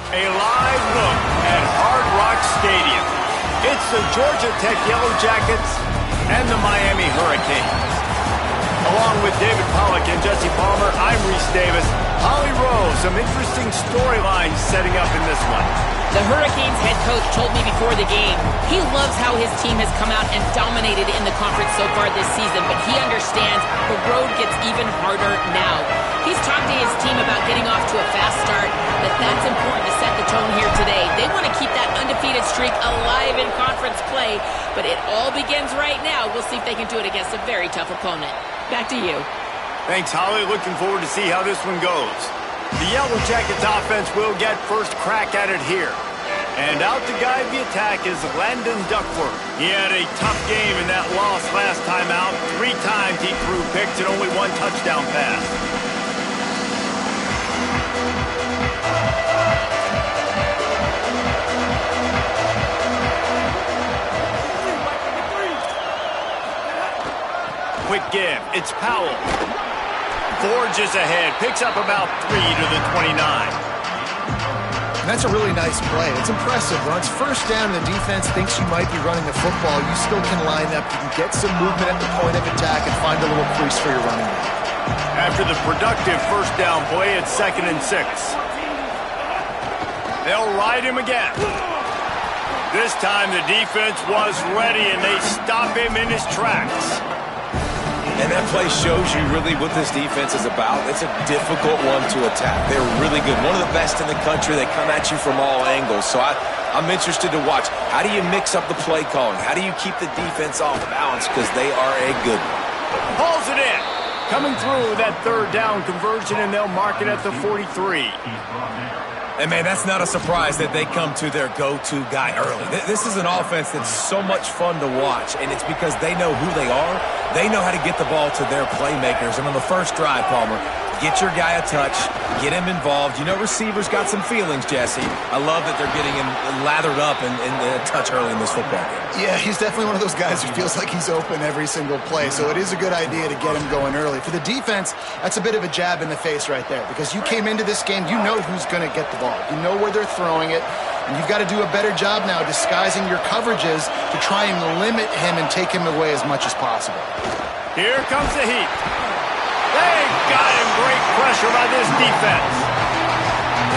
A live look at Hard Rock Stadium. It's the Georgia Tech Yellow Jackets and the Miami Hurricanes. Along with David Pollack and Jesse Palmer, I'm Reese Davis. Holly Rowe, some interesting storylines setting up in this one. The Hurricanes head coach told me before the game he loves how his team has come out and dominated in the conference so far this season, but he understands the road gets even harder now. He's talked to his team about getting off to a fast start, that's important to set the tone here today. They want to keep that undefeated streak alive in conference play, but it all begins right now. We'll see if they can do it against a very tough opponent. Back to you. Thanks, Holly. Looking forward to see how this one goes. The Yellow Jackets offense will get first crack at it here. And out to guide the attack is Landon Duckworth. He had a tough game in that loss last time out. 3 times he threw picks and only 1 touchdown pass. Quick give. It's Powell. Forges ahead. Picks up about 3 to the 29. And that's a really nice play. It's impressive. When it's first down and the defense thinks you might be running the football, you still can line up. You can get some movement at the point of attack and find a little crease for your running back. After the productive first down play, it's 2nd and 6. They'll ride him again. This time the defense was ready and they stop him in his tracks. And that play shows you really what this defense is about. It's a difficult one to attack. They're really good. One of the best in the country. They come at you from all angles. So I'm interested to watch. How do you mix up the play calling? How do you keep the defense off balance? Because they are a good one. Pulls it in. Coming through that 3rd down conversion, and they'll mark it at the 43. And, man, that's not a surprise that they come to their go-to guy early. This is an offense that's so much fun to watch, and it's because they know who they are. They know how to get the ball to their playmakers. And on the first drive, Palmer, get your guy a touch, get him involved. You know receivers got some feelings, Jesse. I love that they're getting him lathered up and a touch early in this football game. Yeah, he's definitely one of those guys who feels like he's open every single play, so it is a good idea to get him going early. For the defense, that's a bit of a jab in the face right there because you came into this game, you know who's going to get the ball. You know where they're throwing it, and you've got to do a better job now disguising your coverages to try and limit him and take him away as much as possible. Here comes the heat. They got him. Great pressure by this defense.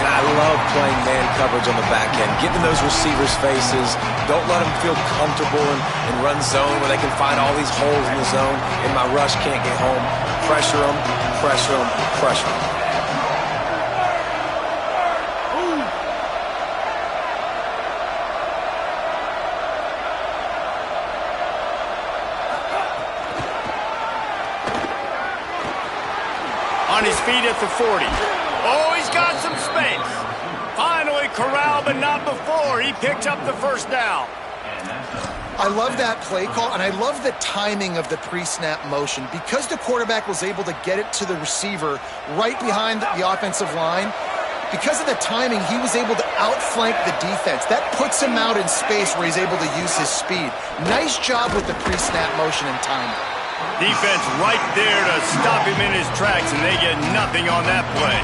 And I love playing man coverage on the back end, getting those receivers' faces. Don't let them feel comfortable and run zone where they can find all these holes in the zone, and my rush can't get home. Pressure them, pressure them, pressure them. On his feet at the 40. Oh, he's got some space. Finally corralled, but not before. He picked up the first down. I love that play call, and I love the timing of the pre-snap motion. Because the quarterback was able to get it to the receiver right behind the offensive line, because of the timing, he was able to outflank the defense. That puts him out in space where he's able to use his speed. Nice job with the pre-snap motion and timing. Defense right there to stop him in his tracks, and they get nothing on that play.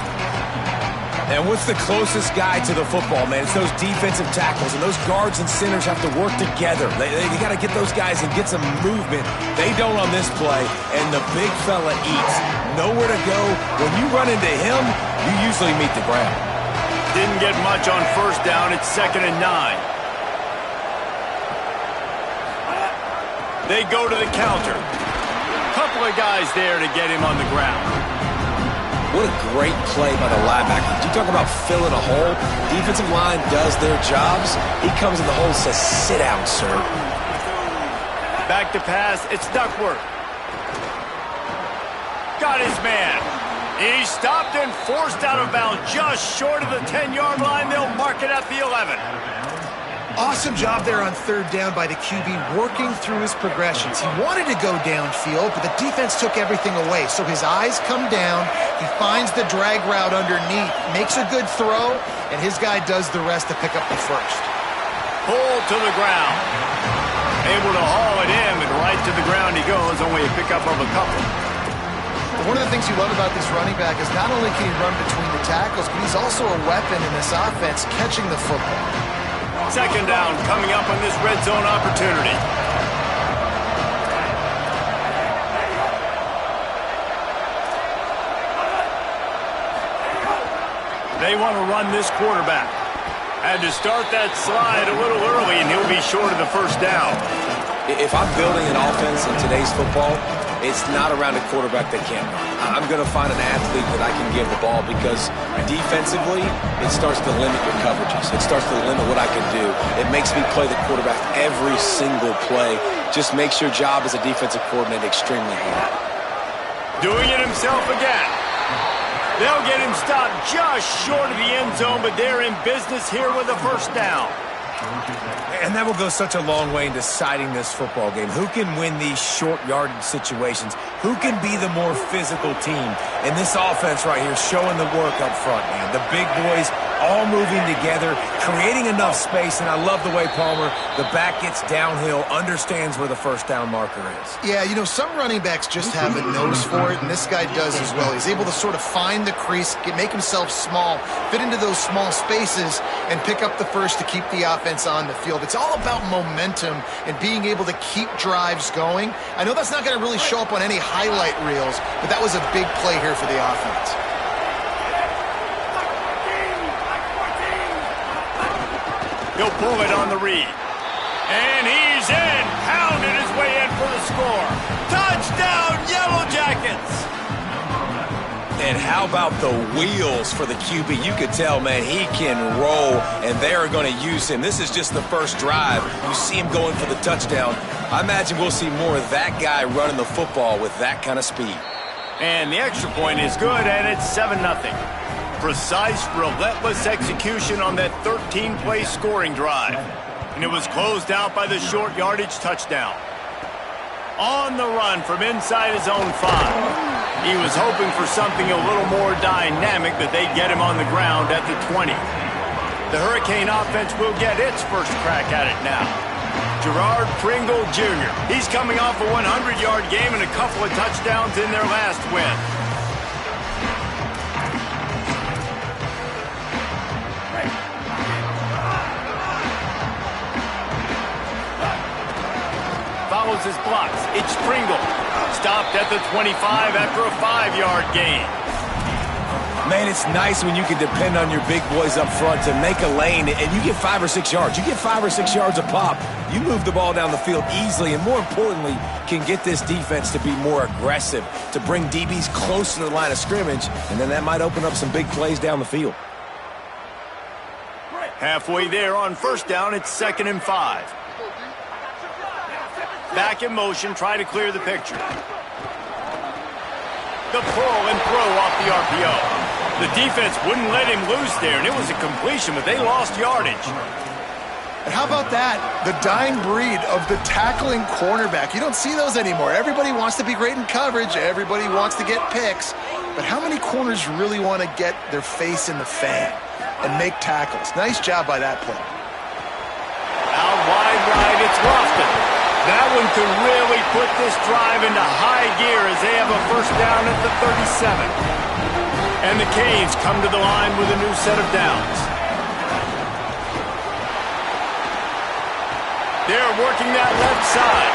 And what's the closest guy to the football, man? It's those defensive tackles, and those guards and centers have to work together. They got to get those guys and get some movement. They don't on this play, and the big fella eats. Nowhere to go. When you run into him, you usually meet the ground. Didn't get much on first down. It's 2nd and 9. They go to the counter. Couple of guys there to get him on the ground. What a great play by the linebacker. You talk about filling a hole. Defensive line does their jobs. He comes in the hole and says, sit down, sir. Back to pass. It's Duckworth. Got his man. He's stopped and forced out of bounds just short of the 10-yard line. They'll mark it at the 11. Awesome job there on 3rd down by the QB, working through his progressions. He wanted to go downfield, but the defense took everything away. So his eyes come down, he finds the drag route underneath, makes a good throw, and his guy does the rest to pick up the first. Pulled to the ground. Able to haul it in, and right to the ground he goes, only a pickup of a couple. One of the things you love about this running back is not only can he run between the tackles, but he's also a weapon in this offense catching the football. Second down coming up on this red zone opportunity. They want to run this quarterback. Had to start that slide a little early, and he'll be short of the first down. If I'm building an offense in today's football, it's not around a quarterback that can't run. I'm going to find an athlete that I can give the ball because defensively, it starts to limit your coverages. It starts to limit what I can do. It makes me play the quarterback every single play. Just makes your job as a defensive coordinator extremely hard. Doing it himself again. They'll get him stopped just short of the end zone, but they're in business here with a first down. And that will go such a long way in deciding this football game. Who can win these short yardage situations? Who can be the more physical team? And this offense right here showing the work up front, man. The big boys all moving together, creating enough space, and I love the way Palmer, the back gets downhill, understands where the first down marker is. Yeah, you know, some running backs just have a nose for it, and this guy does as well. He's able to sort of find the crease, make himself small, fit into those small spaces, and pick up the first to keep the offense on the field. It's all about momentum and being able to keep drives going. I know that's not going to really show up on any highlight reels, but that was a big play here for the offense. He'll pull it on the read. And he's in. Pounded his way in for the score. Touchdown, Yellow Jackets. And how about the wheels for the QB? You could tell, man, he can roll, and they are going to use him. This is just the first drive. You see him going for the touchdown. I imagine we'll see more of that guy running the football with that kind of speed. And the extra point is good, and it's 7-0. Precise, relentless execution on that 13-play scoring drive. And it was closed out by the short yardage touchdown. On the run from inside his own 5. He was hoping for something a little more dynamic, but they get him on the ground at the 20. The Hurricane offense will get its first crack at it now. Gerard Pringle Jr. He's coming off a 100-yard game and a couple of touchdowns in their last win. Follows his blocks. It's Pringle. Stopped at the 25 after a 5-yard gain. Man, it's nice when you can depend on your big boys up front to make a lane, and you get 5 or 6 yards. You get 5 or 6 yards a pop. You move the ball down the field easily, and more importantly, can get this defense to be more aggressive, to bring DBs close to the line of scrimmage, and then that might open up some big plays down the field. Halfway there on first down, it's 2nd and 5. Back in motion, try to clear the picture. The pull and throw off the RPO. The defense wouldn't let him loose there, and it was a completion, but they lost yardage. And how about that? The dying breed of the tackling cornerback. You don't see those anymore. Everybody wants to be great in coverage. Everybody wants to get picks. But how many corners really want to get their face in the fan and make tackles? Nice job by that play. Out wide right, it's Lofton. That one could really put this drive into high gear as they have a first down at the 37. And the Canes come to the line with a new set of downs. They're working that left side.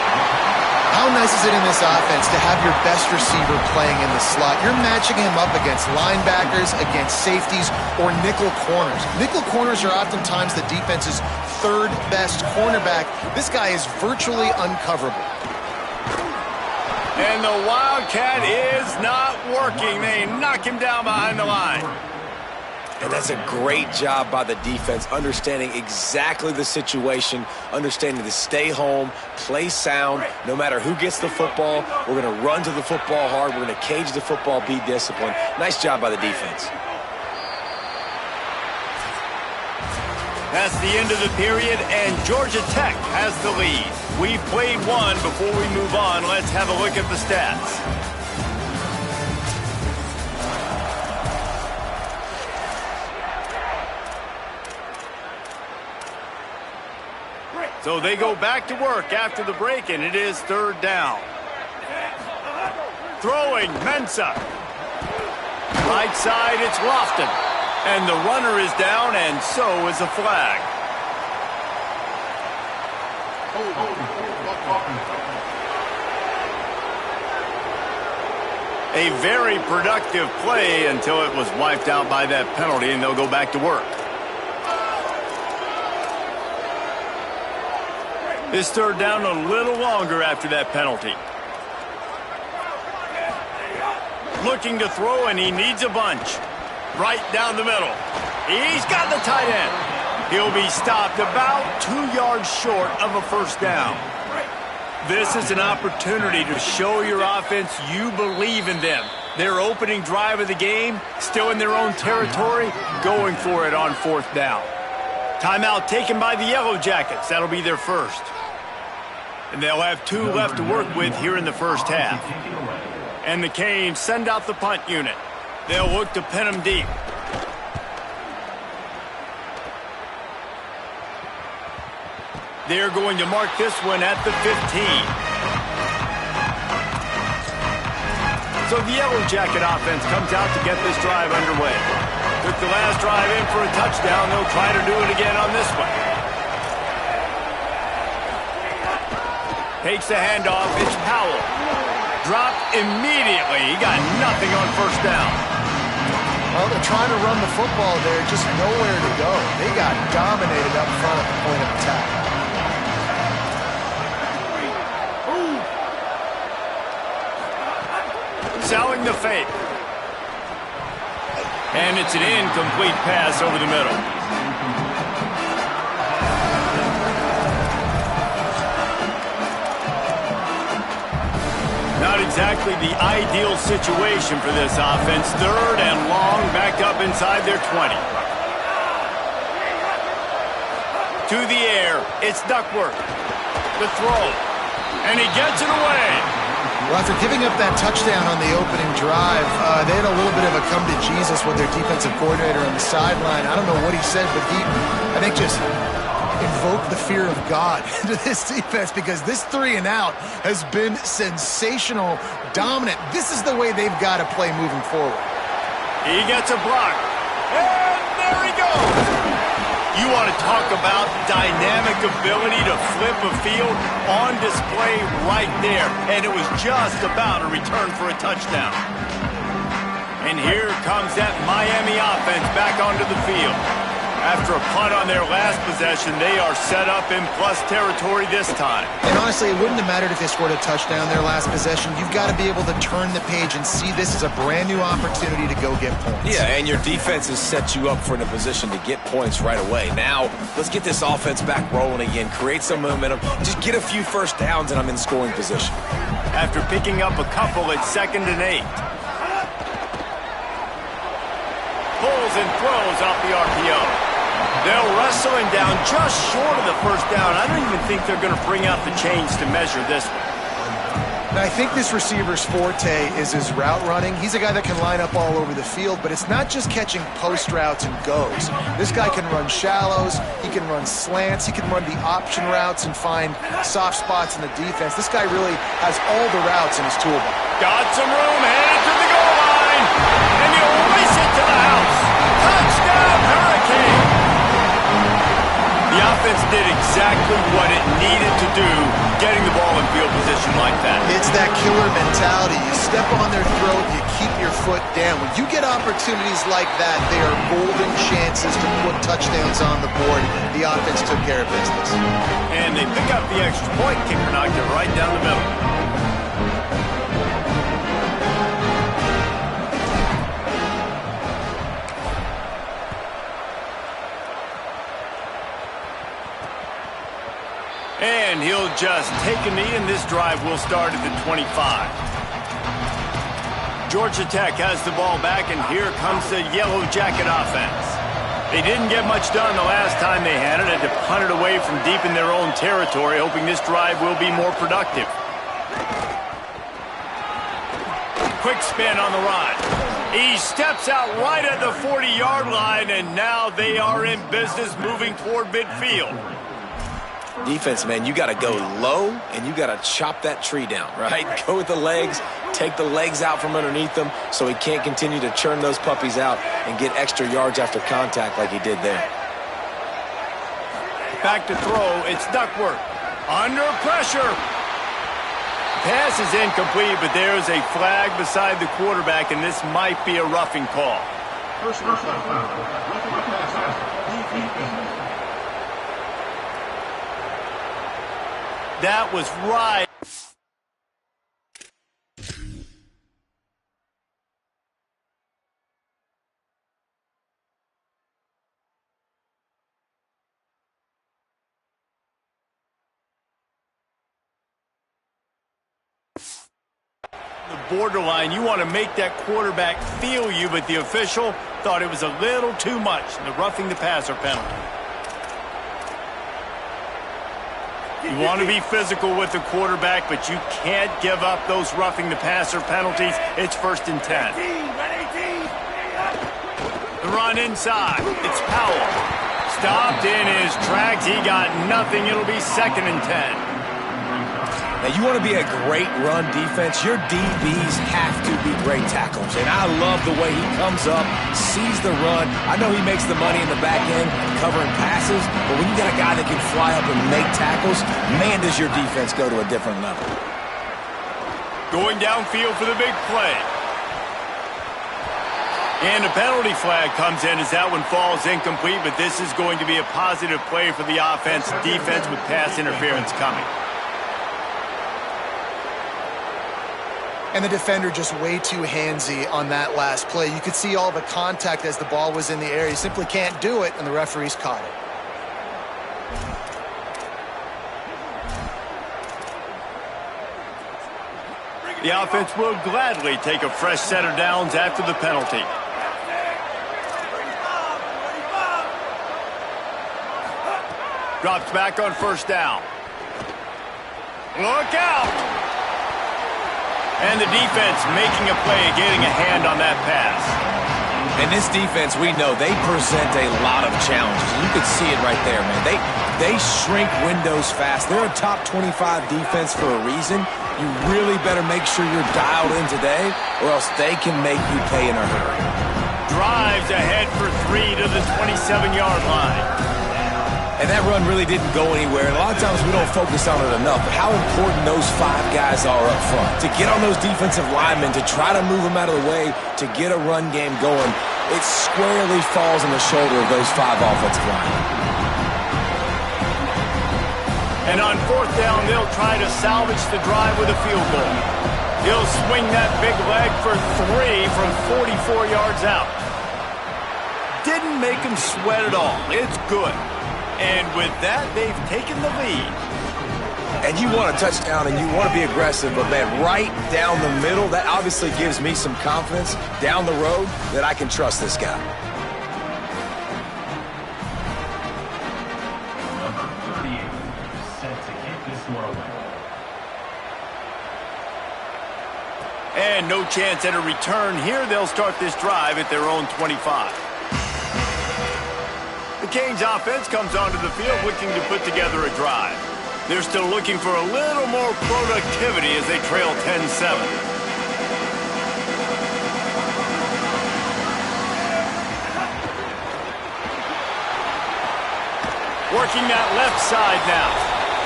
How nice is it in this offense to have your best receiver playing in the slot? You're matching him up against linebackers, against safeties, or nickel corners. Nickel corners are oftentimes the defense's third best cornerback. This guy is virtually uncoverable. And the Wildcat is not working. They knock him down behind the line. And that's a great job by the defense, understanding exactly the situation, understanding to stay home, play sound. No matter who gets the football, we're going to run to the football hard. We're going to cage the football, be disciplined. Nice job by the defense. That's the end of the period, and Georgia Tech has the lead. We've played one. Before we move on, let's have a look at the stats. So they go back to work after the break, and it is 3rd down. Throwing, Mensah. Right side, it's Lofton. And the runner is down, and so is a flag. A very productive play until it was wiped out by that penalty, and they'll go back to work. This third down a little longer after that penalty. Looking to throw, and he needs a bunch. Right down the middle. He's got the tight end. He'll be stopped about 2 yards short of a first down. This is an opportunity to show your offense you believe in them. Their opening drive of the game, still in their own territory, going for it on fourth down. Timeout taken by the Yellow Jackets. That'll be their first. And they'll have 2 left to work with here in the first half. And the Canes send out the punt unit. They'll look to pin them deep. They're going to mark this one at the 15. So the Yellow Jacket offense comes out to get this drive underway. Took the last drive in for a touchdown. They'll try to do it again on this one. Takes the handoff. It's Powell. Dropped immediately. He got nothing on first down. Well, they're trying to run the football there, just nowhere to go. They got dominated up front at the point of attack. Selling the fake. And it's an incomplete pass over the middle. Not exactly the ideal situation for this offense. Third and long, backed up inside their 20. To the air, it's Duckworth. The throw. And he gets it away. Well, after giving up that touchdown on the opening drive, they had a little bit of a come to Jesus with their defensive coordinator on the sideline. I don't know what he said, but he, I think, just invoked the fear of God into this defense, because this 3 and out has been sensational, dominant. This is the way they've got to play moving forward. He gets a block. And there he goes. You want to talk about dynamic ability to flip a field, on display right there. And it was just about a return for a touchdown. And here comes that Miami offense back onto the field. After a punt on their last possession, they are set up in plus territory this time. And honestly, it wouldn't have mattered if they scored a touchdown their last possession. You've got to be able to turn the page and see this as a brand new opportunity to go get points. Yeah, and your defense has set you up for in a position to get points right away. Now, let's get this offense back rolling again, create some momentum, just get a few first downs, and I'm in scoring position. After picking up a couple at 2nd and 8. Pulls and throws off the RPO. They'll wrestle him down just short of the first down. I don't even think they're going to bring out the chains to measure this one. Now, I think this receiver's forte is his route running. He's a guy that can line up all over the field, but it's not just catching post routes and goes. This guy can run shallows, he can run slants, he can run the option routes and find soft spots in the defense. This guy really has all the routes in his toolbox. Got some room, headed to the goal line, and he'll race it to the house. Touchdown, Hurricane! The offense did exactly what it needed to do, getting the ball in field position like that. It's that killer mentality. You step on their throat, you keep your foot down. When you get opportunities like that, they are golden chances to put touchdowns on the board. The offense took care of business. And they pick up the extra point. Kicker knocked it right down the middle. And he'll just take a knee, and this drive will start at the 25. Georgia Tech has the ball back, and here comes the Yellow Jacket offense. They didn't get much done the last time they had it. Had to punt it away from deep in their own territory, hoping this drive will be more productive. Quick spin on the run. He steps out right at the 40-yard line, and now they are in business moving toward midfield. Defense, man, you got to go low, and you got to chop that tree down, right? Go with the legs, take the legs out from underneath them so he can't continue to churn those puppies out and get extra yards after contact like he did there. Back to throw, it's Duckworth. Under pressure. Pass is incomplete, but there's a flag beside the quarterback, and this might be a roughing call. That was right. The borderline, you want to make that quarterback feel you, but the official thought it was a little too much, the roughing the passer penalty. You want to be physical with the quarterback, but you can't give up those roughing the passer penalties. It's 1st and 10. The run inside. It's Powell. Stopped in his tracks. He got nothing. It'll be 2nd and 10. Now, you want to be a great run defense, your DBs have to be great tacklers. And I love the way he comes up, sees the run. I know he makes the money in the back end covering passes, but when you got a guy that can fly up and make tackles, man, does your defense go to a different level. Going downfield for the big play. And a penalty flag comes in as that one falls incomplete, but this is going to be a positive play for the offense. Defense with pass interference coming. And the defender just way too handsy on that last play. You could see all the contact as the ball was in the air. He simply can't do it, and the referees caught it. The offense will gladly take a fresh set of downs after the penalty. Drops back on 1st down. Look out! And the defense making a play, getting a hand on that pass. And this defense, we know, they present a lot of challenges. You could see it right there, man. They shrink windows fast. They're a top 25 defense for a reason. You really better make sure you're dialed in today, or else they can make you pay in a hurry. Drives ahead for 3 to the 27-yard line. And that run really didn't go anywhere. And a lot of times we don't focus on it enough, but how important those 5 guys are up front. To get on those defensive linemen, to try to move them out of the way, to get a run game going, it squarely falls on the shoulder of those 5 offensive linemen. And on 4th down, they'll try to salvage the drive with a field goal. He'll swing that big leg for 3 from 44 yards out. Didn't make him sweat at all. It's good. And with that, they've taken the lead. And you want a touchdown and you want to be aggressive, but, man, right down the middle, that obviously gives me some confidence down the road that I can trust this guy. Number 38 set to kick this one away. And no chance at a return here. They'll start this drive at their own 25. The Canes offense comes onto the field looking to put together a drive. They're still looking for a little more productivity as they trail 10-7. Working that left side now.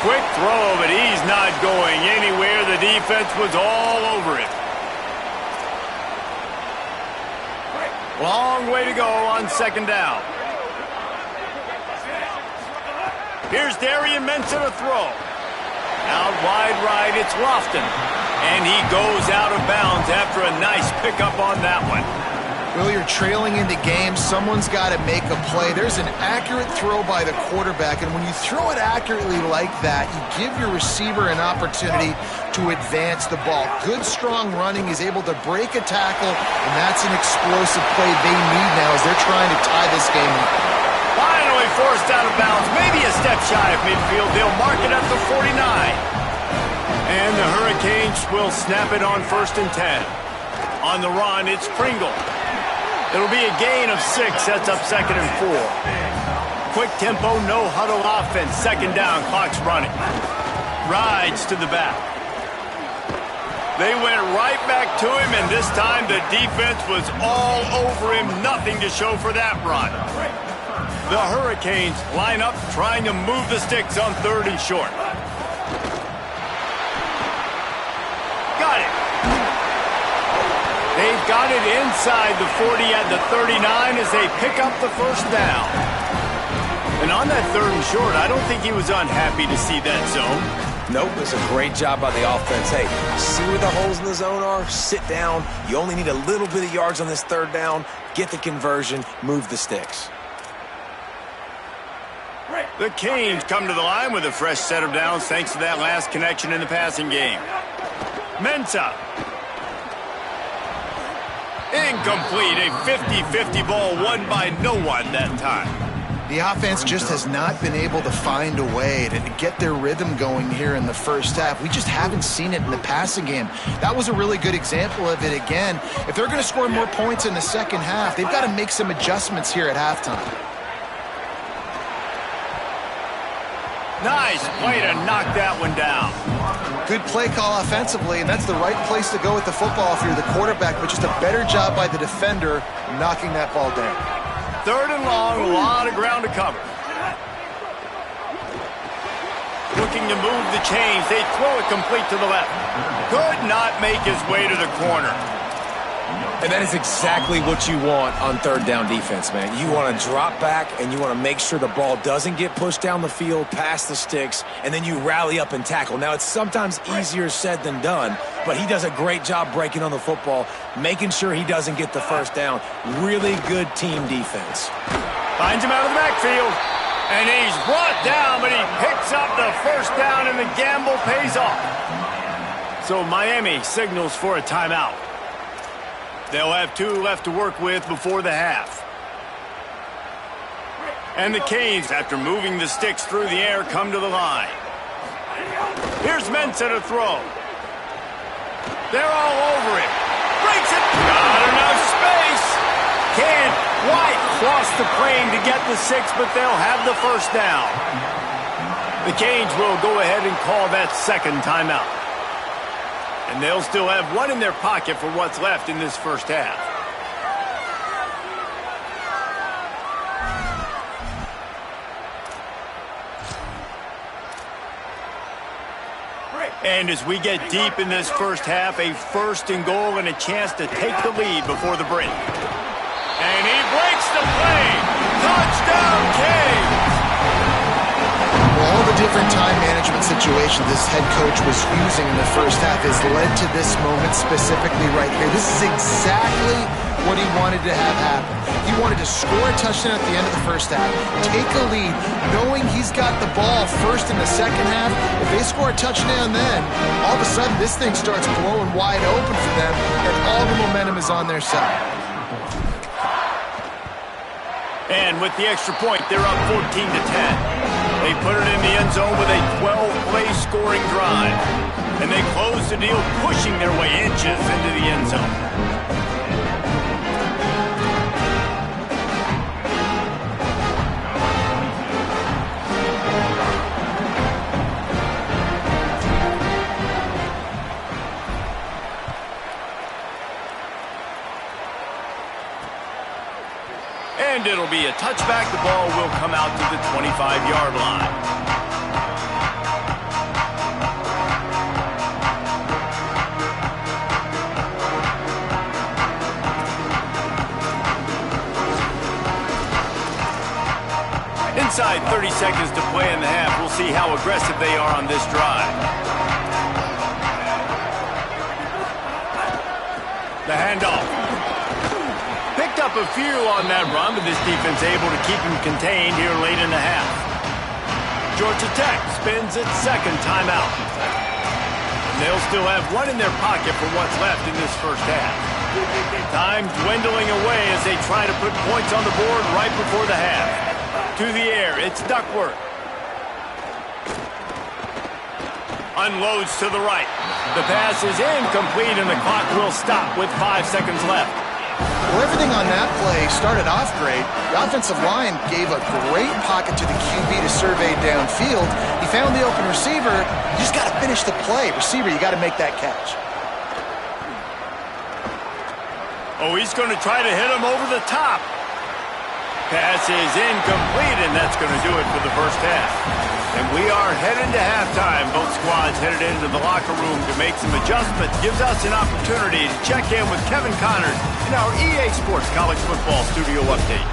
Quick throw, but he's not going anywhere. The defense was all over it. Long way to go on 2nd down. Here's Darian Menson to throw. Out wide right, it's Lofton. And he goes out of bounds after a nice pickup on that one. Well, you're trailing into games. Someone's got to make a play. There's an accurate throw by the quarterback, and when you throw it accurately like that, you give your receiver an opportunity to advance the ball. Good, strong running is able to break a tackle, and that's an explosive play they need now as they're trying to tie this game up. Finally forced out of bounds, maybe a step shy of midfield. They'll mark it at the 49. And the Hurricanes will snap it on 1st and 10. On the run, it's Pringle. It'll be a gain of 6, sets up 2nd and 4. quick tempo, no huddle offense. Second down, clock's running. Rides to the back. They went right back to him, and this time the defense was all over him. Nothing to show for that run. The Hurricanes line up trying to move the sticks on 3rd and short. Got it. They've got it inside the 40 at the 39 as they pick up the first down. And on that 3rd and short, I don't think he was unhappy to see that zone. Nope, it's a great job by the offense. Hey, see where the holes in the zone are? Sit down. You only need a little bit of yards on this 3rd down. Get the conversion. Move the sticks. The Canes come to the line with a fresh set of downs thanks to that last connection in the passing game. Mensah. Incomplete. A 50-50 ball won by no one that time. The offense just has not been able to find a way to get their rhythm going here in the first half. We just haven't seen it in the passing game. That was a really good example of it again. If they're going to score more points in the second half, they've got to make some adjustments here at halftime. Nice play to knock that one down. Good play call offensively, and that's the right place to go with the football if you're the quarterback, but just a better job by the defender knocking that ball down. 3rd and long, a lot of ground to cover. Looking to move the chains. They throw it complete to the left. Could not make his way to the corner. And that is exactly what you want on 3rd down defense, man. You want to drop back, and you want to make sure the ball doesn't get pushed down the field past the sticks, and then you rally up and tackle. Now, it's sometimes easier said than done, but he does a great job breaking on the football, making sure he doesn't get the first down. Really good team defense. Finds him out of the backfield, and he's brought down, but he picks up the first down, and the gamble pays off. So Miami signals for a timeout. They'll have 2 left to work with before the half. And the Canes, after moving the sticks through the air, come to the line. Here's Mensah to throw. They're all over him. Breaks it. Not enough space. Can't quite cross the plane to get the 6, but they'll have the first down. The Canes will go ahead and call that second timeout. And they'll still have 1 in their pocket for what's left in this first half. And as we get deep in this first half, a 1st and goal and a chance to take the lead before the break. And he breaks the play. Touchdown, Canes! All the different time management situations this head coach was using in the first half has led to this moment specifically right here. This is exactly what he wanted to have happen. He wanted to score a touchdown at the end of the first half, take a lead, knowing he's got the ball first in the second half. If they score a touchdown then, all of a sudden this thing starts blowing wide open for them, and all the momentum is on their side. And with the extra point, they're up 14-10. They put it in the end zone with a 12-play scoring drive. And they close the deal, pushing their way inches into the end zone. And it'll be a touchback. The ball will come out to the 25-yard line. Inside 30 seconds to play in the half. We'll see how aggressive they are on this drive. The handoff. Up a few on that run, but this defense able to keep him contained here late in the half. Georgia Tech spins its second timeout. And they'll still have 1 in their pocket for what's left in this first half. Time dwindling away as they try to put points on the board right before the half. To the air, it's Duckworth. Unloads to the right. The pass is incomplete and the clock will stop with 5 seconds left. Well, everything on that play started off great. The offensive line gave a great pocket to the QB to survey downfield. He found the open receiver. You just got to finish the play. Receiver, you got to make that catch. Oh, he's going to try to hit him over the top. Pass is incomplete, and that's going to do it for the first half. And we are headed to halftime. Both squads headed into the locker room to make some adjustments. Gives us an opportunity to check in with Kevin Connors in our EA Sports College Football Studio Update.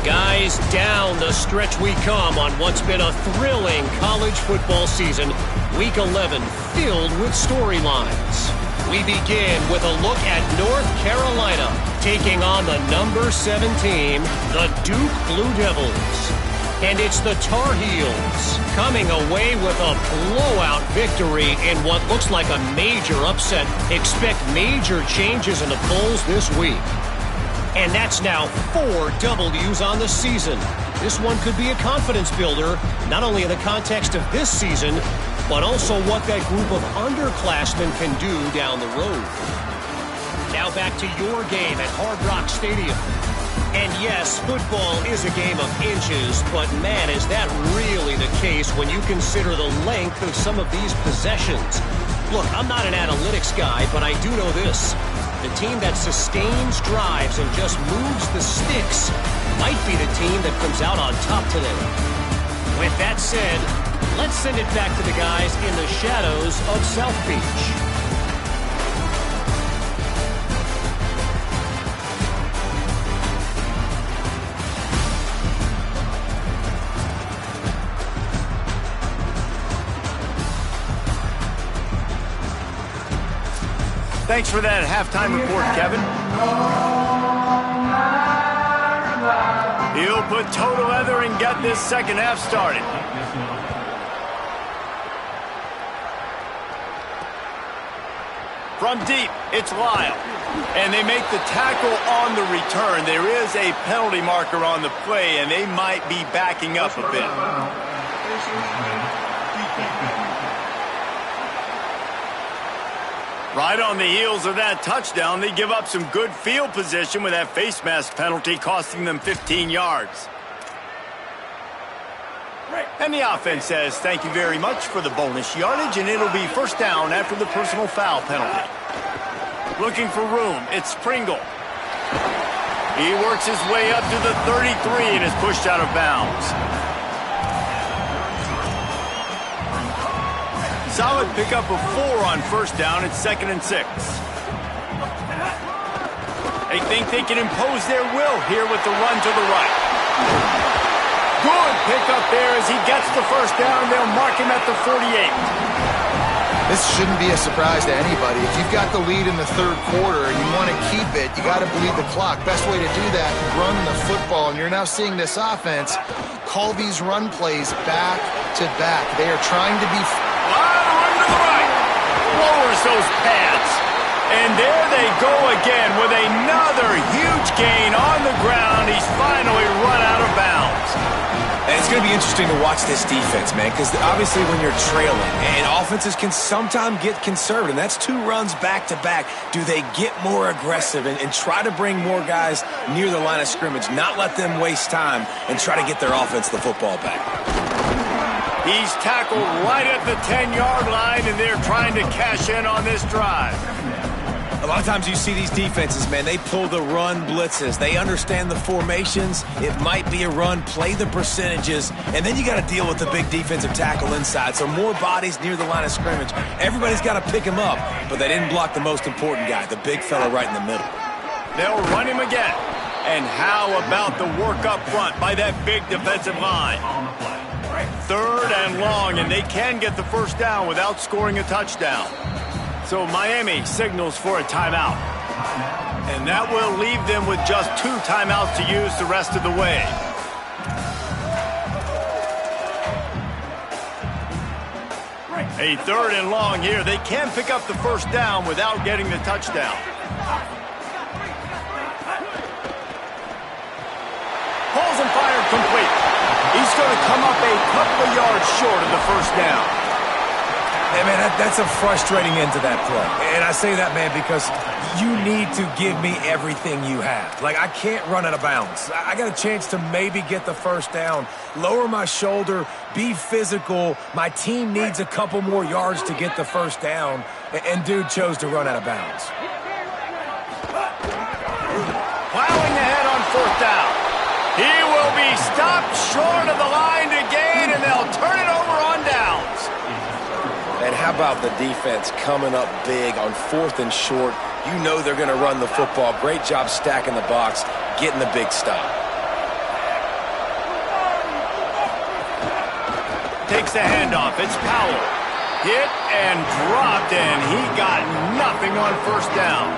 Guys, down the stretch we come on what's been a thrilling college football season. Week 11 filled with storylines. We begin with a look at North Carolina taking on the number 7 team, the Duke Blue Devils. And it's the Tar Heels coming away with a blowout victory in what looks like a major upset. Expect major changes in the polls this week. And that's now 4 W's on the season. This one could be a confidence builder, not only in the context of this season, but also what that group of underclassmen can do down the road. Now back to your game at Hard Rock Stadium. And yes, football is a game of inches, but man, is that really the case when you consider the length of some of these possessions. Look, I'm not an analytics guy, but I do know this. The team that sustains drives and just moves the sticks might be the team that comes out on top today. With that said, let's send it back to the guys in the shadows of South Beach. Thanks for that halftime report, Kevin. He'll put toe to leather and get this second half started. From deep, it's Lyle. And they make the tackle on the return. There is a penalty marker on the play, and they might be backing up a bit. Right on the heels of that touchdown, they give up some good field position with that face mask penalty costing them 15 yards. And the offense says thank you very much for the bonus yardage, and it'll be first down after the personal foul penalty. Looking for room, it's Pringle. He works his way up to the 33 and is pushed out of bounds. Solid pickup of 4 on first down. It's 2nd and 6. They think they can impose their will here with the run to the right. Good pickup there as he gets the first down. They'll mark him at the 48. This shouldn't be a surprise to anybody. If you've got the lead in the third quarter and you want to keep it, you got to bleed the clock. Best way to do that, run the football. And you're now seeing this offense call these run plays back to back. They are trying to be... Lowers those pads. And there they go again with another huge gain on the ground. He's finally run out of bounds. And it's going to be interesting to watch this defense, man, because obviously when you're trailing, and offenses can sometimes get conservative, and that's 2 runs back-to-back. Do they get more aggressive and try to bring more guys near the line of scrimmage, not let them waste time, and try to get their offense the football back? He's tackled right at the 10-yard line, and they're trying to cash in on this drive. A lot of times you see these defenses, man, they pull the run blitzes. They understand the formations. It might be a run, play the percentages, and then you got to deal with the big defensive tackle inside. So more bodies near the line of scrimmage. Everybody's got to pick him up, but they didn't block the most important guy, the big fella right in the middle. They'll run him again. And how about the work up front by that big defensive line? 3rd and long, and they can get the first down without scoring a touchdown. So Miami signals for a timeout. And that will leave them with just 2 timeouts to use the rest of the way. A 3rd and long here. They can pick up the first down without getting the touchdown. Pulls and fired complete. He's going to come up a couple of yards short of the first down. Hey, man, that's a frustrating end to that play. And I say that, man, because you need to give me everything you have. Like, I can't run out of bounds. I got a chance to maybe get the first down, lower my shoulder, be physical. My team needs a couple more yards to get the first down, and dude chose to run out of bounds. Plowing ahead on fourth down. He will be stopped short of the line to gain, and they'll turn it over on downs. And how about the defense coming up big on fourth and short? You know they're going to run the football. Great job stacking the box, getting the big stop. Takes the handoff. It's Powell. Hit and dropped, and he got nothing on first down.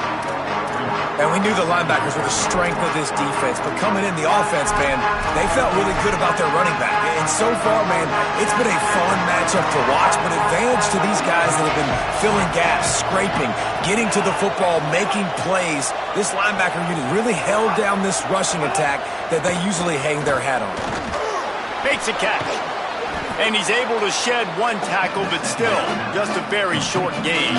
And we knew the linebackers were the strength of this defense, but coming in the offense, man, they felt really good about their running back. And so far, man, it's been a fun matchup to watch, but advantage to these guys that have been filling gaps, scraping, getting to the football, making plays. This linebacker unit really held down this rushing attack that they usually hang their hat on. Makes a catch. And he's able to shed one tackle, but still, just a very short gain.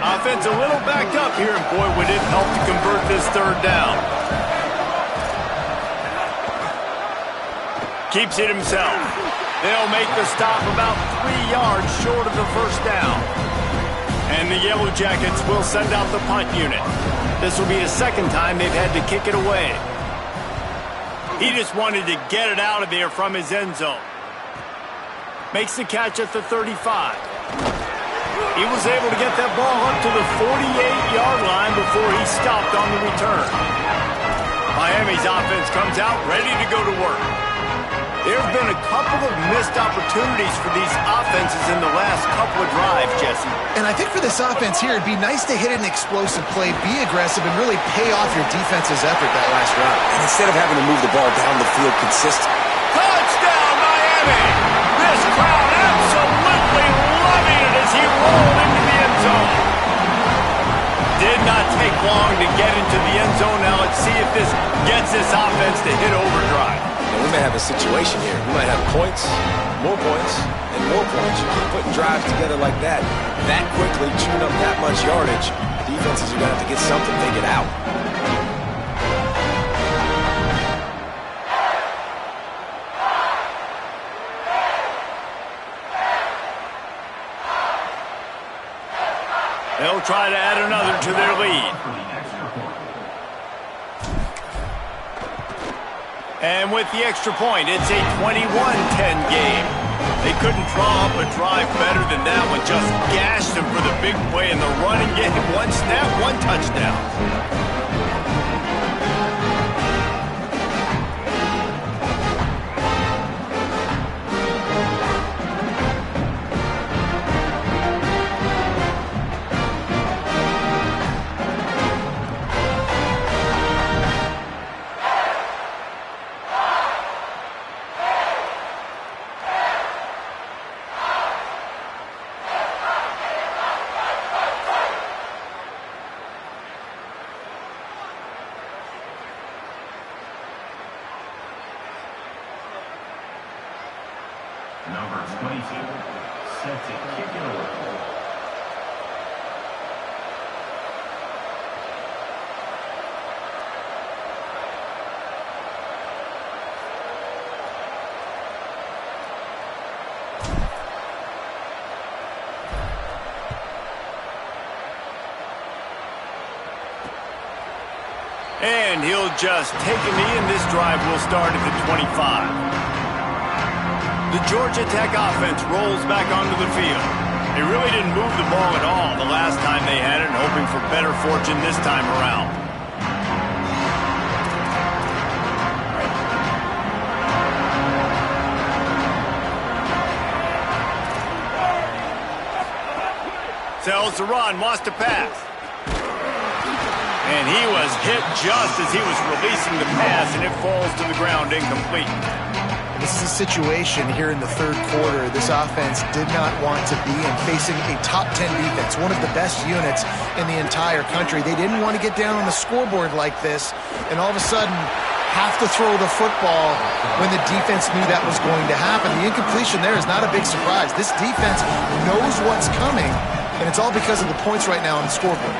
Offense a little backed up here, and boy, would it help to convert this third down. Keeps it himself. They'll make the stop about 3 yards short of the first down. And the Yellow Jackets will send out the punt unit. This will be the second time they've had to kick it away. He just wanted to get it out of there from his end zone. Makes the catch at the 35. He was able to get that ball up to the 48-yard line before he stopped on the return. Miami's offense comes out ready to go to work. There have been a couple of missed opportunities for these offenses in the last couple of drives, Jesse. And I think for this offense here, it'd be nice to hit an explosive play, be aggressive, and really pay off your defense's effort that last drive. And instead of having to move the ball down the field consistently. Touchdown, Miami! This crowd absolutely loving it as he rolled into the end zone. Did not take long to get into the end zone. Now let's see if this gets this offense to hit overdrive. And we may have a situation here. We might have points, and more points. You keep putting drives together like that quickly, chewing up that much yardage, defenses are going to have to get something to get out. They'll try to add another to their lead. And with the extra point, it's a 21-10 game. They couldn't draw up a drive better than that one. Just gashed them for the big play in the running game. One snap, one touchdown. Number 22, set to kick it away. And he'll just take a knee, and this drive will start at the 25. The Georgia Tech offense rolls back onto the field. They really didn't move the ball at all the last time they had it, hoping for better fortune this time around. Sells the run, wants to pass. And he was hit just as he was releasing the pass, and it falls to the ground incomplete. This is a situation here in the third quarter this offense did not want to be in, facing a top 10 defense, one of the best units in the entire country. They didn't want to get down on the scoreboard like this, and all of a sudden, have to throw the football when the defense knew that was going to happen. The incompletion there is not a big surprise. This defense knows what's coming, and it's all because of the points right now on the scoreboard.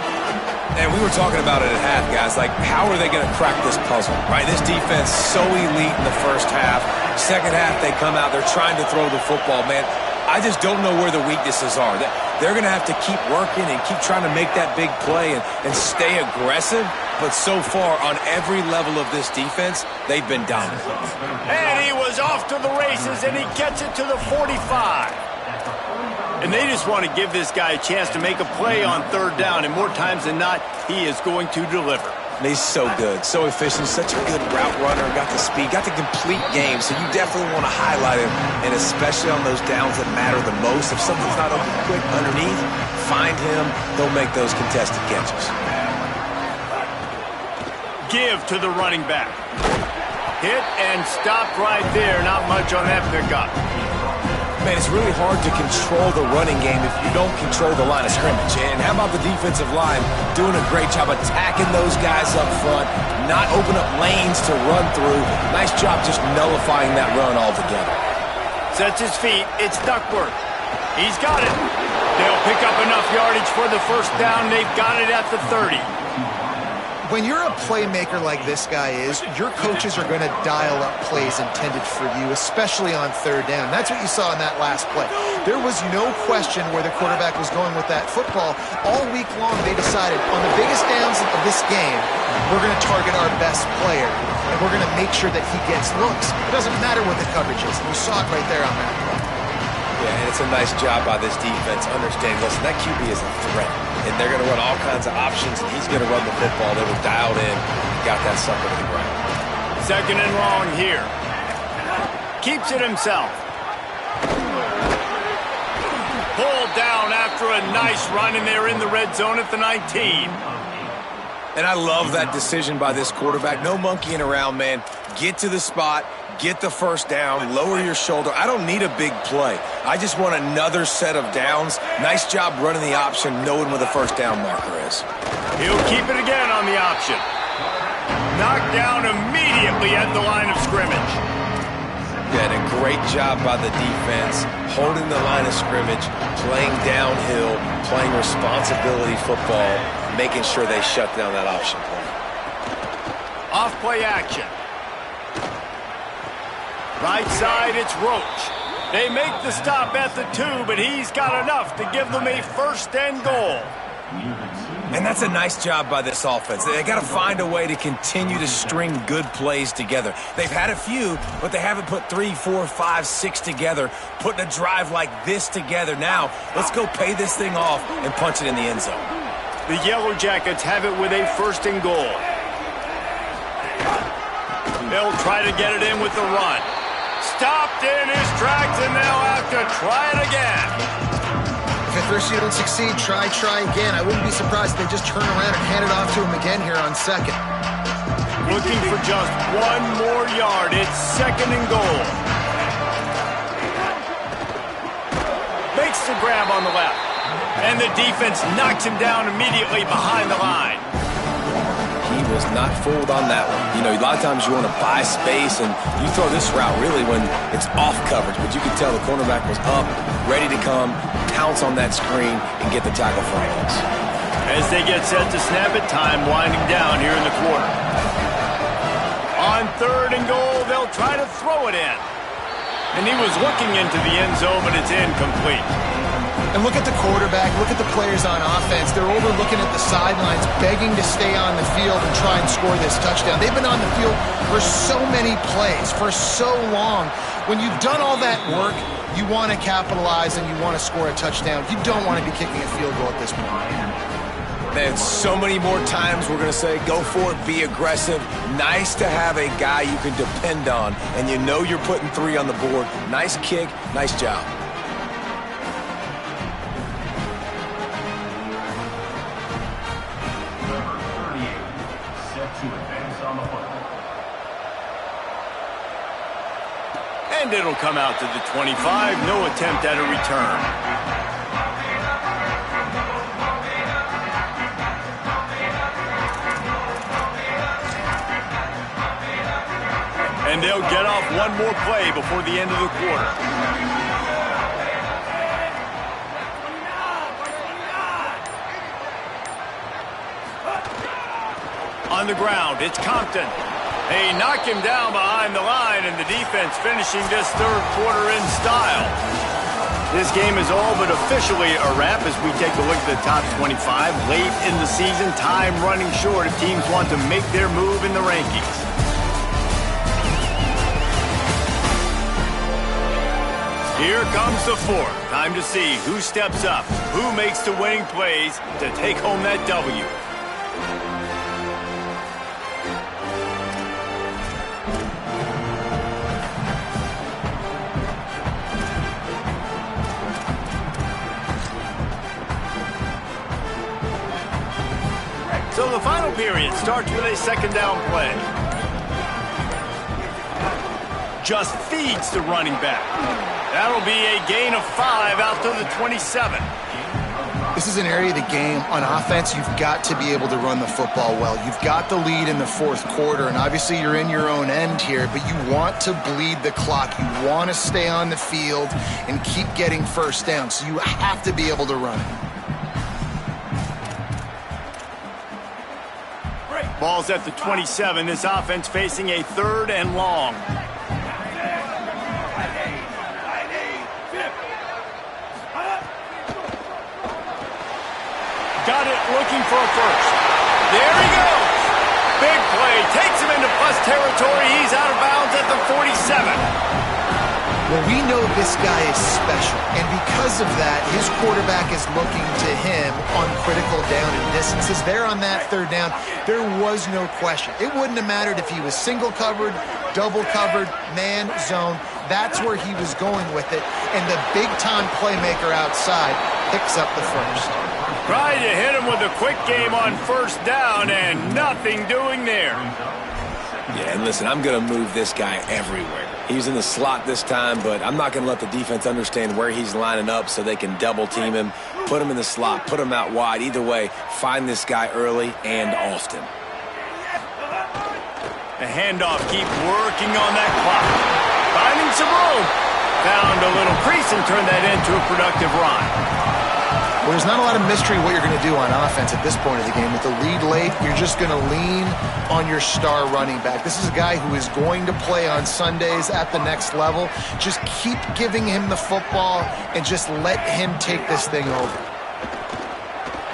And we were talking about it at half, guys. Like, how are they going to crack this puzzle, right? This defense so elite in the first half. Second half, they come out. They're trying to throw the football, man. I just don't know where the weaknesses are. They're going to have to keep working and keep trying to make that big play and stay aggressive. But so far, on every level of this defense, they've been dominant. And he was off to the races, and he gets it to the 45. And they just want to give this guy a chance to make a play on third down, and more times than not, he is going to deliver. And he's so good, so efficient, such a good route runner, got the speed, got the complete game, so you definitely want to highlight him, and especially on those downs that matter the most. If something's not open quick underneath, find him, he'll make those contested catches. Give to the running back. Hit and stopped right there, not much on that pickup. Man, it's really hard to control the running game if you don't control the line of scrimmage. And how about the defensive line doing a great job attacking those guys up front, not open up lanes to run through. Nice job just nullifying that run altogether. Sets his feet. It's Duckworth. He's got it. They'll pick up enough yardage for the first down. They've got it at the 30. When you're a playmaker like this guy is, your coaches are going to dial up plays intended for you, especially on third down. That's what you saw in that last play. There was no question where the quarterback was going with that football. All week long, they decided on the biggest downs of this game, we're going to target our best player, and we're going to make sure that he gets looks. It doesn't matter what the coverage is. And you saw it right there on that play. Yeah, and it's a nice job by this defense understanding, listen, that QB is a threat. And they're going to run all kinds of options, and he's going to run the football. They were dialed in and got that sucker to the ground. Second and long here. Keeps it himself. Pulled down after a nice run, and they're in the red zone at the 19. And I love that decision by this quarterback. No monkeying around, man. Get to the spot. Get the first down, lower your shoulder. I don't need a big play. I just want another set of downs. Nice job running the option, knowing where the first down marker is. He'll keep it again on the option. Knocked down immediately at the line of scrimmage. Yeah, and a great job by the defense, holding the line of scrimmage, playing downhill, playing responsibility football, making sure they shut down that option play. Off play action. Right side, it's Roach. They make the stop at the 2, but he's got enough to give them a first and goal. And that's a nice job by this offense. They got to find a way to continue to string good plays together. They've had a few, but they haven't put 3, 4, 5, 6 together, putting a drive like this together. Now, let's go pay this thing off and punch it in the end zone. The Yellow Jackets have it with a first and goal. They'll try to get it in with the run. Stopped in his tracks, and they'll have to try it again. If at first you don't succeed, try again. I wouldn't be surprised if they just turn around and hand it off to him again here on second. Looking for just one more yard. It's second and goal. Makes the grab on the left. And the defense knocks him down immediately behind the line. He was not fooled on that one. You know, a lot of times you want to buy space, and you throw this route really when it's off coverage. But you can tell the cornerback was up, ready to come, pounce on that screen, and get the tackle for a loss. As they get set to snap it, time winding down here in the quarter. On third and goal, they'll try to throw it in. And he was looking into the end zone, but it's incomplete. And look at the quarterback, look at the players on offense. They're overlooking at the sidelines, begging to stay on the field and try and score this touchdown. They've been on the field for so many plays, for so long. When you've done all that work, you want to capitalize and you want to score a touchdown. You don't want to be kicking a field goal at this point. Man, so many more times we're going to say, go for it, be aggressive. Nice to have a guy you can depend on, and you know you're putting 3 on the board. Nice kick, nice job. And it'll come out to the 25. No attempt at a return. And they'll get off one more play before the end of the quarter. On the ground, it's Compton. They knock him down behind the line, and the defense finishing this third quarter in style. This game is all but officially a wrap as we take a look at the top 25. Late in the season, time running short if teams want to make their move in the rankings. Here comes the fourth. Time to see who steps up, who makes the winning plays to take home that W. So the final period starts with a second down play. Just feeds the running back. That'll be a gain of 5 out to the 27. This is an area of the game on offense you've got to be able to run the football well. You've got the lead in the fourth quarter, and obviously you're in your own end here, but you want to bleed the clock. You want to stay on the field and keep getting first down, so you have to be able to run it. Ball's at the 27. This offense facing a third and long. Got it, looking for a first. There he goes. Big play. Takes him into plus territory. He's out of bounds at the 47. Well, we know this guy is special, and because of that, his quarterback is looking to him on critical down and distances. There on that third down, there was no question. It wouldn't have mattered if he was single covered, double covered, man, zone. That's where he was going with it, and the big-time playmaker outside picks up the first. Tried to hit him with a quick game on first down, and nothing doing there. Yeah, and listen, I'm going to move this guy everywhere. He's in the slot this time, but I'm not going to let the defense understand where he's lining up so they can double-team him, put him in the slot, put him out wide. Either way, find this guy early and often. The handoff keeps working on that clock. Finding some room. Found a little crease and turned that into a productive run. Well, there's not a lot of mystery what you're going to do on offense at this point of the game. With the lead late, you're just going to lean on your star running back. This is a guy who is going to play on Sundays at the next level. Just keep giving him the football and just let him take this thing over.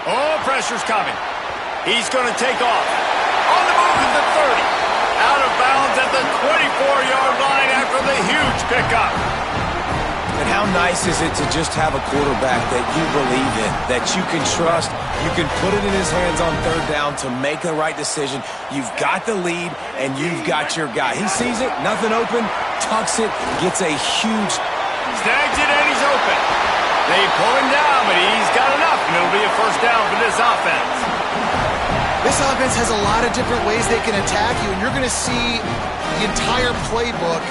Oh, pressure's coming. He's going to take off. On the move at the 30. Out of bounds at the 24-yard line after the huge pickup. And how nice is it to just have a quarterback that you believe in, that you can trust, you can put it in his hands on third down to make the right decision. You've got the lead, and you've got your guy. He sees it, nothing open, tucks it, gets a huge... Snags it, and he's open. They pull him down, but he's got enough, and it'll be a first down for this offense. This offense has a lot of different ways they can attack you, and you're going to see the entire playbook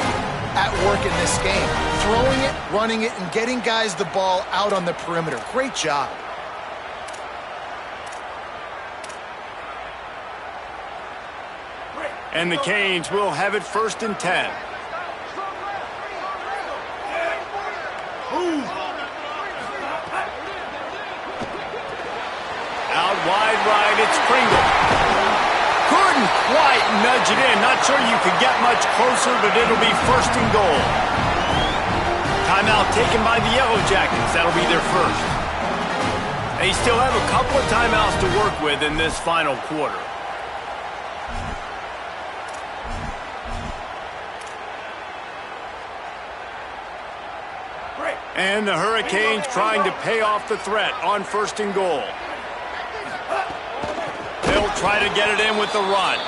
at work in this game. Throwing it, running it, and getting guys the ball out on the perimeter. Great job. And the Canes will have it 1st and 10. Out wide right, it's Pringle. Couldn't quite nudge it in. Not sure you could get much closer, but it'll be 1st and goal. Timeout taken by the Yellow Jackets. That'll be their first. They still have a couple of timeouts to work with in this final quarter. And the Hurricanes trying to pay off the threat on 1st and goal. They'll try to get it in with the run.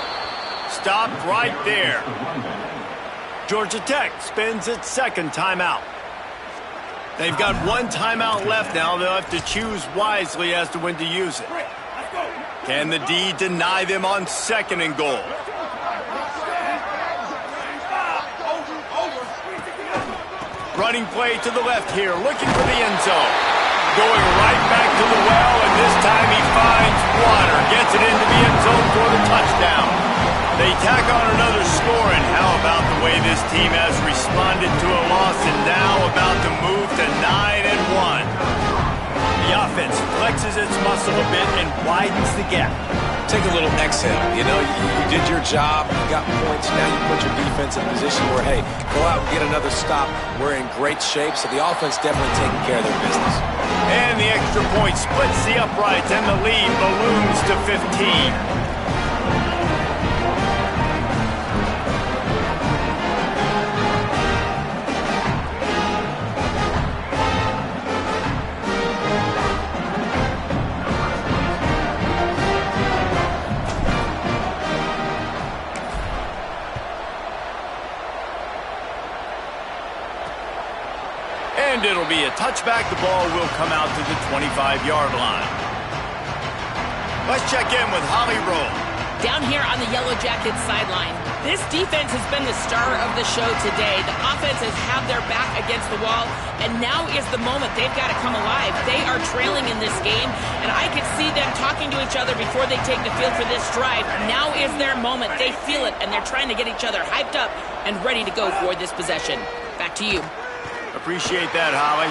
Stopped right there. Georgia Tech spends its second timeout. They've got one timeout left now. They'll have to choose wisely as to when to use it. Can the D deny them on 2nd and goal? Running play to the left here, looking for the end zone. Going right back to the well, and this time he finds water. Gets it into the end zone for the touchdown. They tack on another score, and how about the way this team has responded to a loss and now about to move to 9-1. The offense flexes its muscle a bit and widens the gap. Take a little exhale. You know, you did your job, you got points, now you put your defense in a position where, hey, go out and get another stop. We're in great shape, so the offense definitely taking care of their business. And the extra point splits the uprights, and the lead balloons to 15. And it'll be a touchback. The ball will come out to the 25-yard line. Let's check in with Holly Rowe. Down here on the Yellow Jackets sideline, this defense has been the star of the show today. The offense has had their back against the wall, and now is the moment they've got to come alive. They are trailing in this game, and I could see them talking to each other before they take the field for this drive. Now is their moment. They feel it, and they're trying to get each other hyped up and ready to go for this possession. Back to you. Appreciate that, Holly.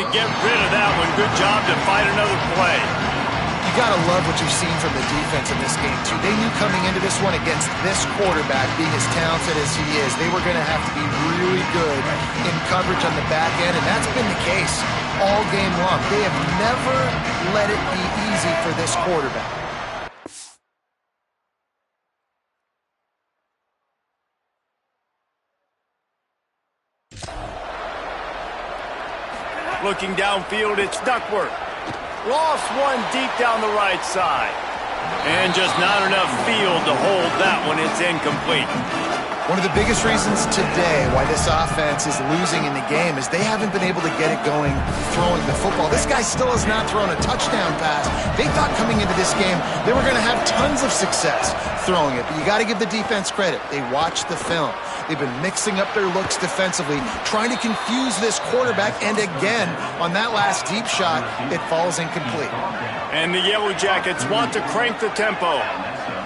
to get rid of that one. Good job to fight another play. You got to love what you've seen from the defense in this game, too. They knew coming into this one against this quarterback, being as talented as he is, they were going to have to be really good in coverage on the back end, and that's been the case all game long. They have never let it be easy for this quarterback. Looking downfield, it's Duckworth. Lost one deep down the right side. And just not enough field to hold that one. It's incomplete. One of the biggest reasons today why this offense is losing in the game is they haven't been able to get it going throwing the football. This guy still has not thrown a touchdown pass. They thought coming into this game they were going to have tons of success throwing it, but you got to give the defense credit. They watched the film. They've been mixing up their looks defensively, trying to confuse this quarterback, and again, on that last deep shot, it falls incomplete. And the Yellow Jackets want to crank the tempo.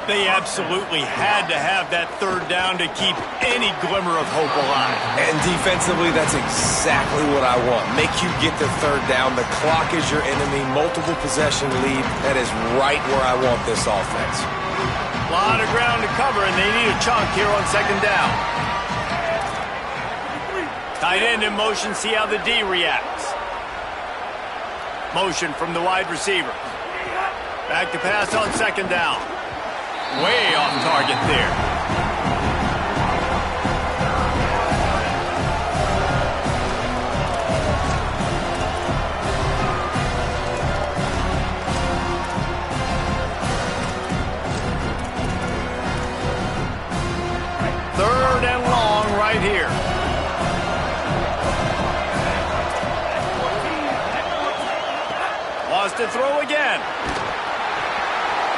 They absolutely had to have that third down to keep any glimmer of hope alive. And defensively, that's exactly what I want. Make you get the third down. The clock is your enemy. Multiple possession lead. That is right where I want this offense. A lot of ground to cover, and they need a chunk here on second down. Tight end in motion, see how the D reacts. Motion from the wide receiver. Back to pass on second down. Way off target there. Third and long right here. Lost to throw again.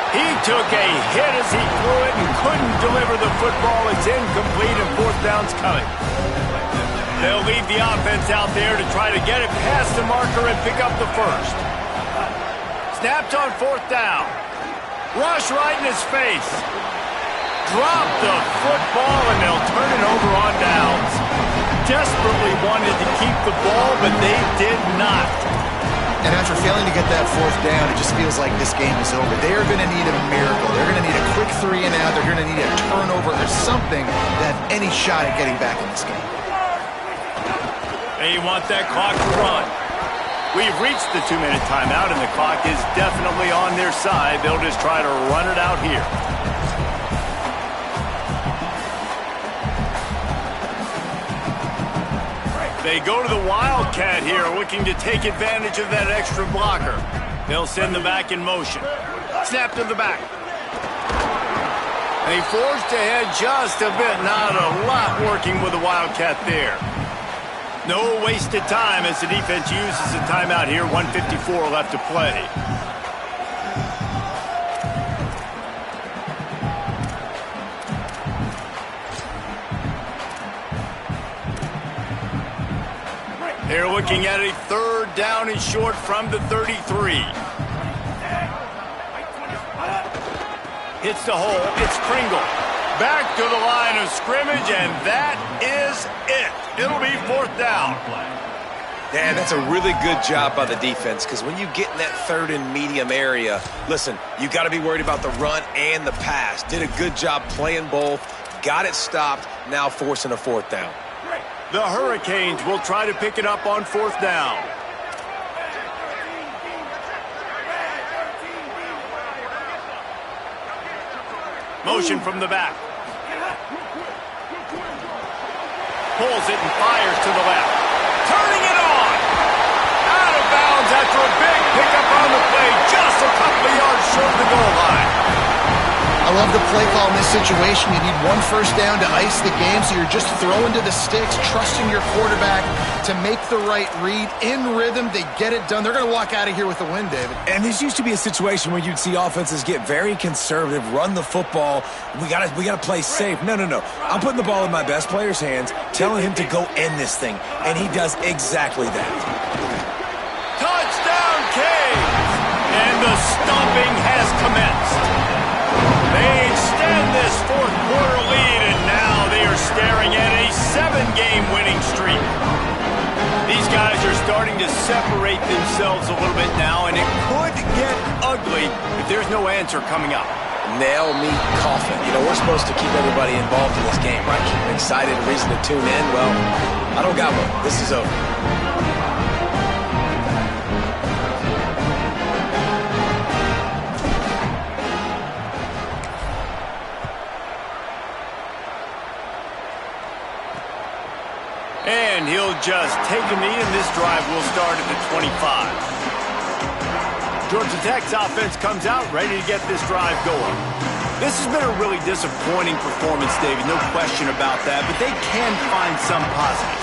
He took a hit as he threw it and couldn't deliver the football. It's incomplete and fourth down's coming. They'll leave the offense out there to try to get it past the marker and pick up the first. Snapped on fourth down. Rush right in his face. Drop the football and they'll turn it over on downs. Desperately wanted to keep the ball, but they did not. And after failing to get that fourth down, it just feels like this game is over. They are going to need a miracle. They're going to need a quick 3 and out. They're going to need a turnover or something to have any shot at getting back in this game. They want that clock to run. We've reached the 2-minute timeout, and the clock is definitely on their side. They'll just try to run it out here. They go to the Wildcat here, looking to take advantage of that extra blocker. They'll send the back in motion. Snap to the back. They forced ahead just a bit. Not a lot working with the Wildcat there. No wasted time as the defense uses a timeout here. 1:54 left to play. They're looking at a third down and short from the 33. Hits the hole. It's Pringle. Back to the line of scrimmage, and that is it. It'll be fourth down. Yeah, that's a really good job by the defense, because when you get in that third and medium area, listen, you got to be worried about the run and the pass. Did a good job playing both. Got it stopped. Now forcing a fourth down. The Hurricanes will try to pick it up on fourth down. Motion from the back. Pulls it and fires to the left. Turning it on. Out of bounds after a big pickup on the play. Just a couple of yards short of the goal line. I love the play call in this situation. You need one first down to ice the game, so you're just throwing to the sticks, trusting your quarterback to make the right read. In rhythm, they get it done. They're going to walk out of here with a win, David. And this used to be a situation where you'd see offenses get very conservative, run the football. We gotta play safe. No. I'm putting the ball in my best player's hands, telling him to go end this thing, and he does exactly that. Touchdown, Canes! And the stomping has commenced. They extend this fourth quarter lead, and now they are staring at a 7-game winning streak. These guys are starting to separate themselves a little bit now, and it could get ugly if there's no answer coming up. Nail, meat, coffin. You know, we're supposed to keep everybody involved in this game, right? Keep them excited, a reason to tune in. Well, I don't got one. This is over. And he'll just take a knee, and this drive will start at the 25. Georgia Tech's offense comes out ready to get this drive going. This has been a really disappointing performance, David, no question about that, but they can find some positive.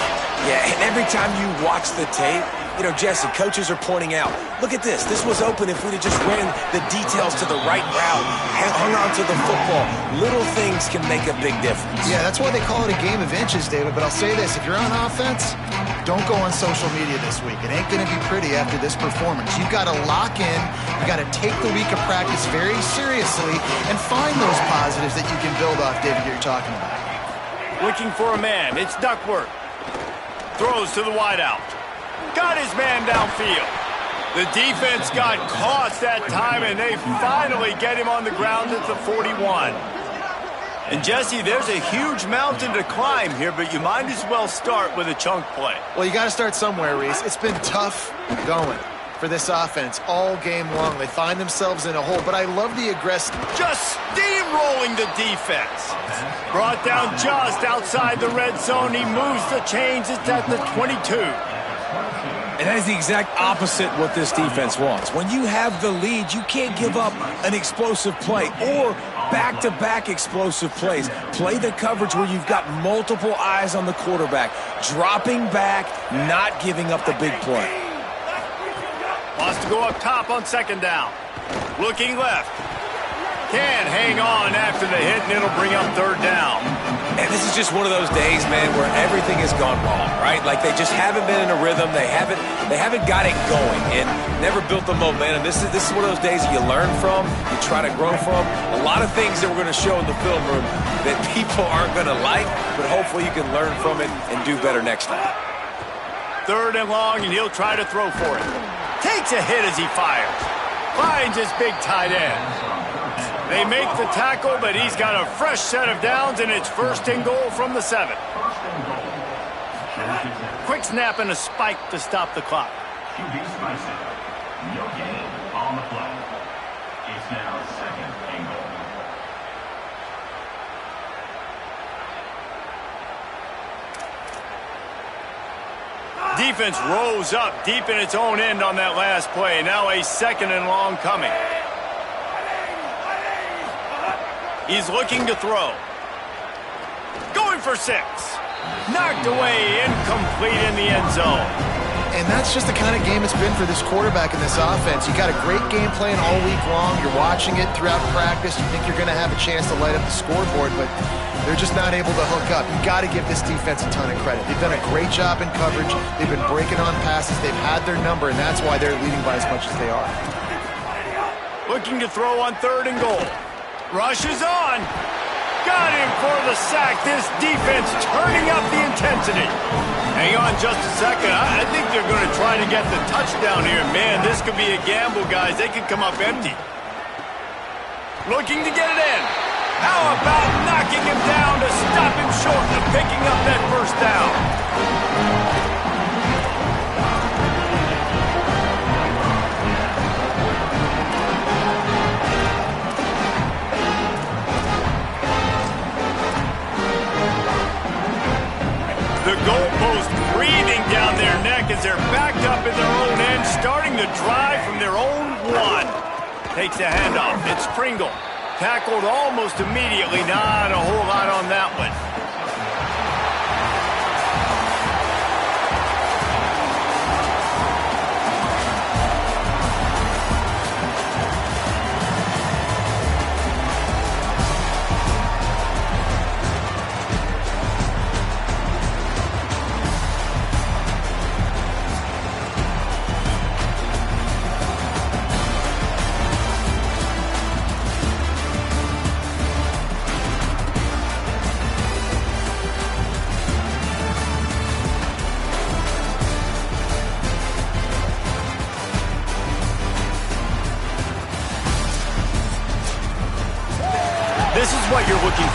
Yeah, and every time you watch the tape, you know, Jesse, coaches are pointing out, look at this. This was open if we'd have just ran the details to the right route, hung on to the football. Little things can make a big difference. Yeah, that's why they call it a game of inches, David. But I'll say this, if you're on offense, don't go on social media this week. It ain't going to be pretty after this performance. You've got to lock in. You've got to take the week of practice very seriously and find those positives that you can build off, David, you're talking about. Looking for a man. It's Duckworth. Throws to the wideout. Got his man downfield. The defense got caught that time, and they finally get him on the ground at the 41. And, Jesse, there's a huge mountain to climb here, but you might as well start with a chunk play. Well, you got to start somewhere, Reese. It's been tough going for this offense all game long. They find themselves in a hole, but I love the aggressive. Just steamrolling the defense. Brought down just outside the red zone. He moves the chains. It's at the 22. And that is the exact opposite what this defense wants. When you have the lead, you can't give up an explosive play or back-to-back explosive plays. Play the coverage where you've got multiple eyes on the quarterback, dropping back, not giving up the big play. Wants to go up top on second down. Looking left. Can hang on after the hit, and it'll bring up third down. And this is just one of those days, man, where everything has gone wrong, right? Like they just haven't been in a rhythm. They haven't got it going and never built the momentum. This is one of those days you learn from, you try to grow from. A lot of things that we're going to show in the film room that people aren't going to like, but hopefully you can learn from it and do better next time. Third and long, and he'll try to throw for it. Takes a hit as he fires. Finds his big tight end. They make the tackle, but he's got a fresh set of downs, and it's first and goal from the 7. Quick snap and a spike to stop the clock. QB spicy. No gain on the play. It's now second and goal. Defense rose up deep in its own end on that last play. Now a second and long coming. He's looking to throw. Going for 6. Knocked away, incomplete in the end zone. And that's just the kind of game it's been for this quarterback in this offense. You got a great game plan all week long. You're watching it throughout practice. You think you're going to have a chance to light up the scoreboard, but they're just not able to hook up. You got to give this defense a ton of credit. They've done a great job in coverage. They've been breaking on passes. They've had their number, and that's why they're leading by as much as they are. Looking to throw on third and goal. Rushes on. Got him for the sack. This defense turning up the intensity. Hang on just a second. I think they're going to try to get the touchdown here. Man, this could be a gamble, guys. They could come up empty. Looking to get it in. How about knocking him down to stop him short of picking up that first down? The goalpost breathing down their neck as they're backed up in their own end, starting the drive from their own 1. Takes a handoff. It's Pringle. Tackled almost immediately. Not a whole lot on that one.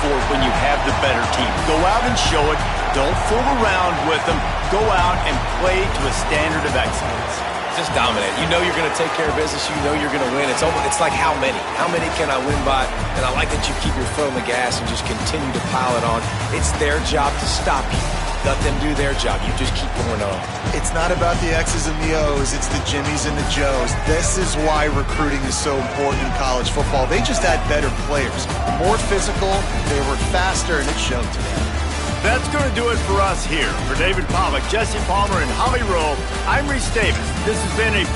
for it when you have the better team. Go out and show it. Don't fool around with them. Go out and play to a standard of excellence. Just dominate. You know you're going to take care of business. You know you're going to win. It's like how many? How many can I win by? And I like that you keep your foot on the gas and just continue to pile it on. It's their job to stop you. Let them do their job. You just keep going on. It's not about the X's and the O's. It's the Jimmies and the Joes. This is why recruiting is so important in college football. They just had better players. More physical, they were faster, and it showed today. That's going to do it for us here. For David Pollack, Jesse Palmer, and Holly Rowe, I'm Reese Davis. This has been a